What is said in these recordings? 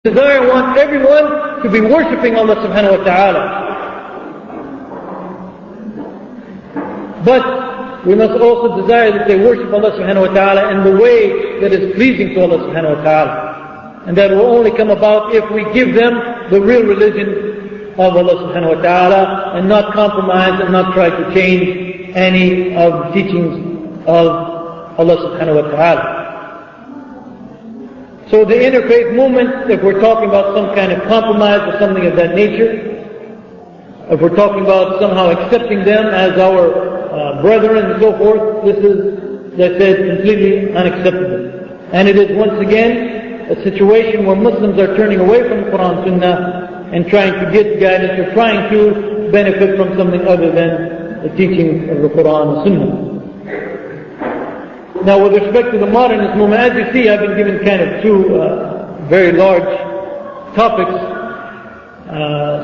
desire wants everyone to be worshipping Allah subhanahu wa ta'ala. But we must also desire that they worship Allah subhanahu wa ta'ala in the way that is pleasing to Allah subhanahu wa ta'ala. And that will only come about if we give them the real religion of Allah subhanahu wa ta'ala and not compromise and not try to change any of the teachings of Allah subhanahu wa ta'ala. So the interfaith movement, if we're talking about some kind of compromise or something of that nature, if we're talking about somehow accepting them as our brethren and so forth, this is, as I said, completely unacceptable. And it is once again a situation where Muslims are turning away from the Quran and Sunnah and trying to get guidance or trying to benefit from something other than the teaching of the Quran and Sunnah. Now, with respect to the modernist movement, as you see, I've been given kind of two very large topics,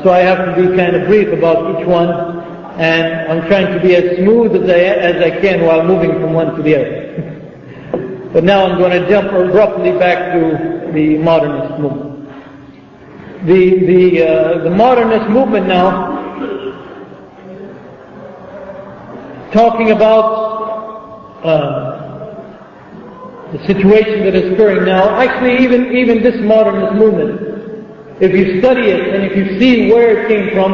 so I have to be kind of brief about each one, and I'm trying to be as smooth as I can while moving from one to the other. But now I'm going to jump abruptly back to the modernist movement. The modernist movement now, talking about the situation that is occurring now, actually even this modernist movement, if you study it and if you see where it came from,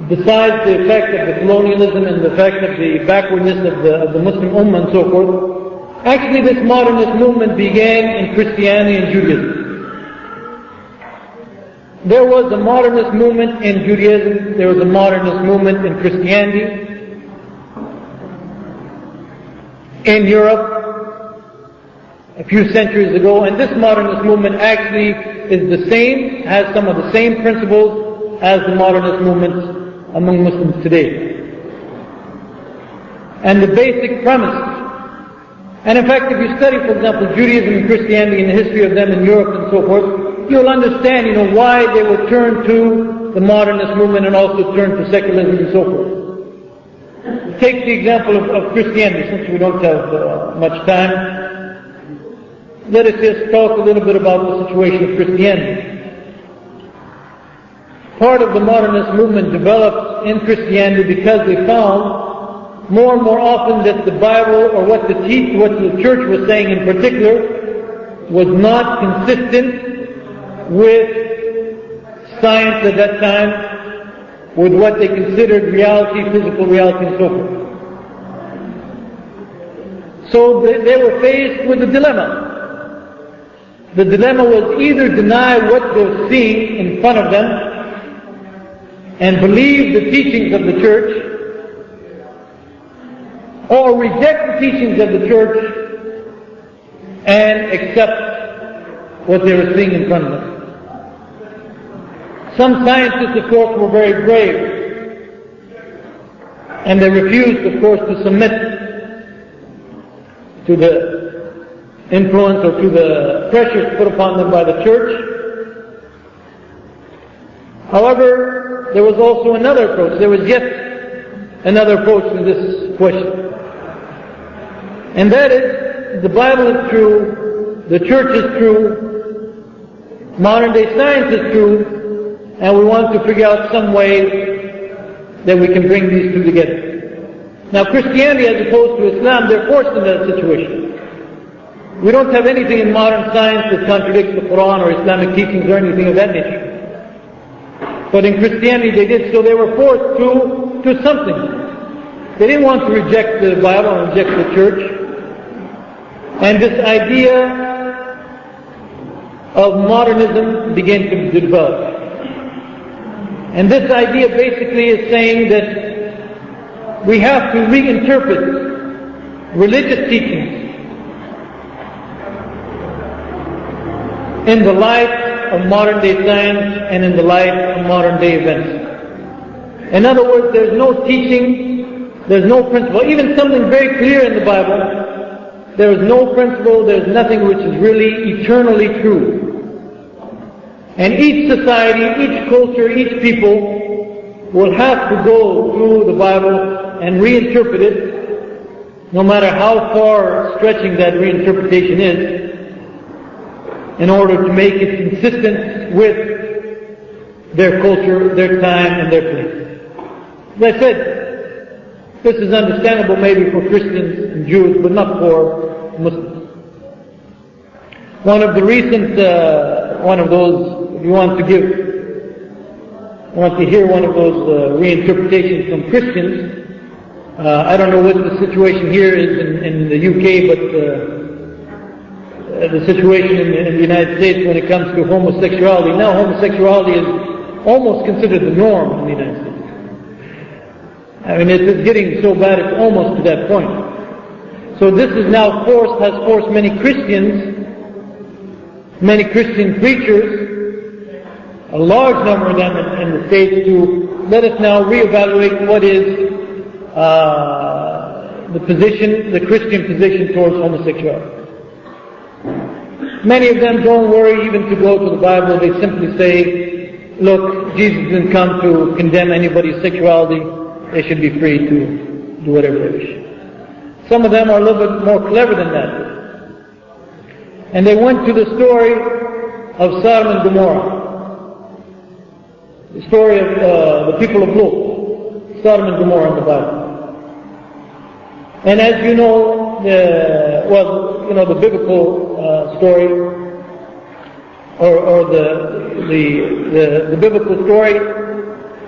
besides the effect of the colonialism and the effect of the backwardness of the Muslim Ummah and so forth, actually this modernist movement began in Christianity and Judaism. There was a modernist movement in Judaism, there was a modernist movement in Christianity, in Europe, a few centuries ago, and this modernist movement actually is the same, has some of the same principles as the modernist movements among Muslims today. And the basic premise, and in fact if you study, for example, Judaism and Christianity and the history of them in Europe and so forth, you'll understand, why they would turn to the modernist movement and also turn to secularism and so forth. Take the example of Christianity, since we don't have much time. Let us just talk a little bit about the situation of Christianity. Part of the modernist movement developed in Christianity because they found more and more often that the Bible, or what the church was saying in particular, was not consistent with science at that time, with what they considered reality, physical reality and so forth. So they were faced with a dilemma. The dilemma was either deny what they were seeing in front of them and believe the teachings of the church, or reject the teachings of the church and accept what they were seeing in front of them. Some scientists, of course, were very brave, and they refused, of course, to submit to the influence or to the pressures put upon them by the church. However, there was also another approach. There was yet another approach to this question. And that is, the Bible is true, the church is true, modern day science is true, and we want to figure out some way that we can bring these two together. Now Christianity, as opposed to Islam, they're forced in that situation. We don't have anything in modern science that contradicts the Quran or Islamic teachings or anything of that nature. But in Christianity they did, so they were forced to something. They didn't want to reject the Bible or reject the church. And this idea of modernism began to develop. And this idea basically is saying that we have to reinterpret religious teachings in the light of modern day science and in the light of modern day events. In other words, there's no teaching, there's no principle, even something very clear in the Bible, there is no principle, there's nothing which is really eternally true. And each society, each culture, each people will have to go through the Bible and reinterpret it, no matter how far stretching that reinterpretation is, in order to make it consistent with their culture, their time, and their place. As I said, this is understandable maybe for Christians and Jews, but not for Muslims. One of the recent, one of those, if you want to hear one of those reinterpretations from Christians, I don't know what the situation here is in the UK, but the situation in the United States when it comes to homosexuality. Now homosexuality is almost considered the norm in the United States. I mean, it's getting so bad it's almost to that point. So this is now has forced many Christian preachers, a large number of them in the States, to let us now reevaluate what is the Christian position towards homosexuality. Many of them don't worry even to go to the Bible. They simply say, look, Jesus didn't come to condemn anybody's sexuality. They should be free to do whatever they wish. Some of them are a little bit more clever than that. And they went to the story of Sodom and Gomorrah. The story of the people of Lot, Sodom and Gomorrah in the Bible. And as you know, the biblical story, or the biblical story,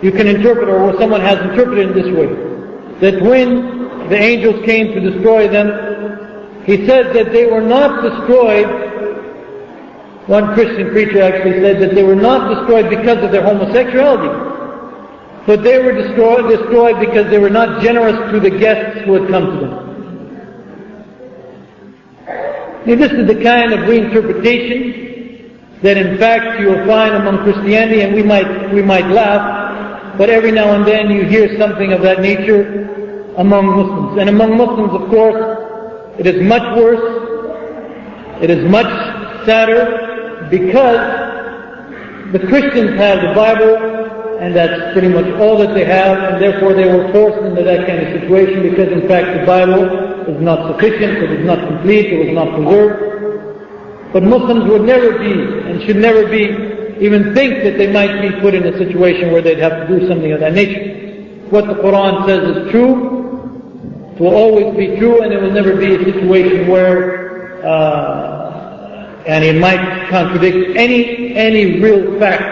you can interpret, or someone has interpreted in this way, that when the angels came to destroy them, he said that they were not destroyed. One Christian preacher actually said that they were not destroyed because of their homosexuality, but they were destroyed because they were not generous to the guests who had come to them. Now, this is the kind of reinterpretation that in fact you will find among Christianity, and we might laugh, but every now and then you hear something of that nature among Muslims. And among Muslims, of course, it is much worse, it is much sadder, because the Christians have the Bible, and that's pretty much all that they have, and therefore they were forced into that kind of situation, because in fact the Bible is not sufficient, it is not complete, it was not preserved. But Muslims would never be, and should never be, even think that they might be put in a situation where they'd have to do something of that nature. What the Quran says is true, it will always be true, and it will never be a situation where and it might contradict any real fact.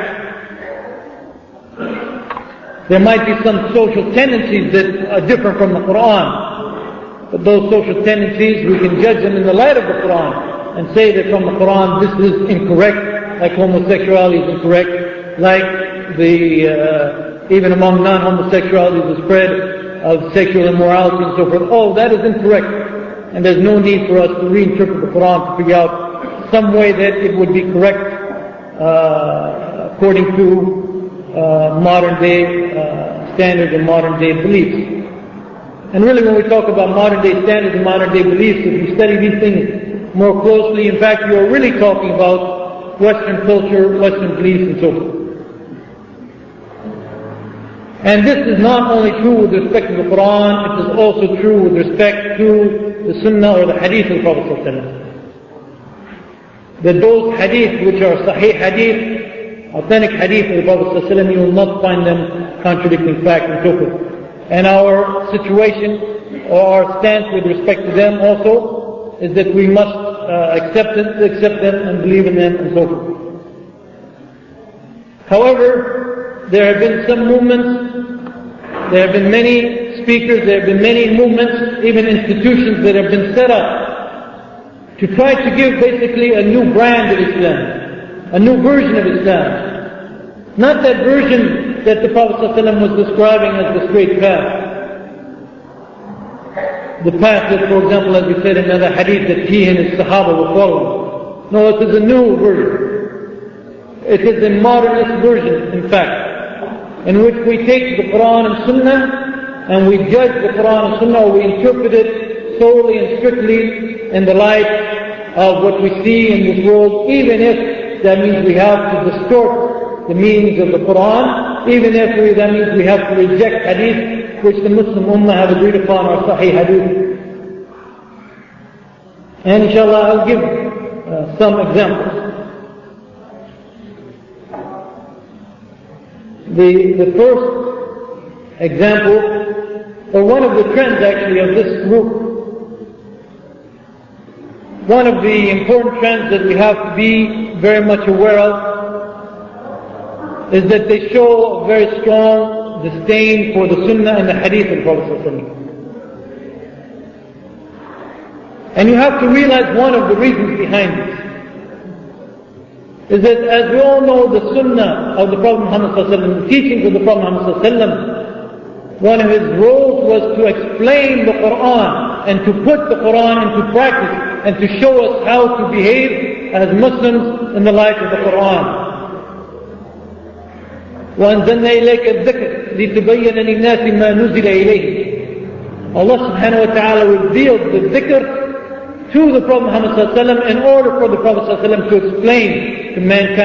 There might be some social tendencies that are different from the Quran, but those social tendencies, we can judge them in the light of the Quran and say that from the Quran this is incorrect, like homosexuality is incorrect, like even among non-homosexuality the spread of sexual immorality and so forth. All that is incorrect, and there's no need for us to reinterpret the Quran to figure out some way that it would be correct according to modern day standards and modern day beliefs. And really when we talk about modern day standards and modern day beliefs, if you study these things more closely, in fact you are really talking about Western culture, Western beliefs and so forth. And this is not only true with respect to the Quran, it is also true with respect to the Sunnah or the Hadith of the Prophet ﷺ. That those Hadith which are Sahih Hadith, authentic Hadith of the Prophet ﷺ, you will not find them contradicting fact and so forth. And our situation or our stance with respect to them also is that we must accept them and believe in them and so forth. However, there have been some movements, there have been many speakers, there have been many movements, even institutions that have been set up to try to give basically a new brand of Islam, a new version of Islam. Not that version that the Prophet ﷺ was describing as the straight path. The path that, for example, as we said in another hadith, that he and his Sahaba were following. No, it is a new version. It is a modernist version, in fact, in which we take the Quran and Sunnah and we judge the Quran and Sunnah, or we interpret it solely and strictly in the light of what we see in this world, even if that means we have to distort the meanings of the Quran, even if that means we have to reject hadith which the Muslim Ummah have agreed upon, or Sahih hadith. And inshallah I'll give some examples. The first example, or one of the trends actually of this group, one of the important trends that we have to be very much aware of is that they show a very strong disdain for the Sunnah and the Hadith of the Prophet ﷺ. And you have to realize one of the reasons behind this is that, as we all know, the Sunnah of the Prophet Muhammad ﷺ, the teachings of the Prophet Muhammad ﷺ, one of his roles was to explain the Quran and to put the Quran into practice and to show us how to behave as Muslims in the light of the Quran. وَأَنزَلْنَا إِلَيْكَ الذِّكْرَ لِتُبَيِّنَ لِلنَّاسِ مَا نُزِلَ إِلَيْهِ. Allah subhanahu wa ta'ala revealed the dhikr to the Prophet Muhammad sallallahu alaihi wasallam in order for the Prophet sallallahu alaihi wasallam to explain to mankind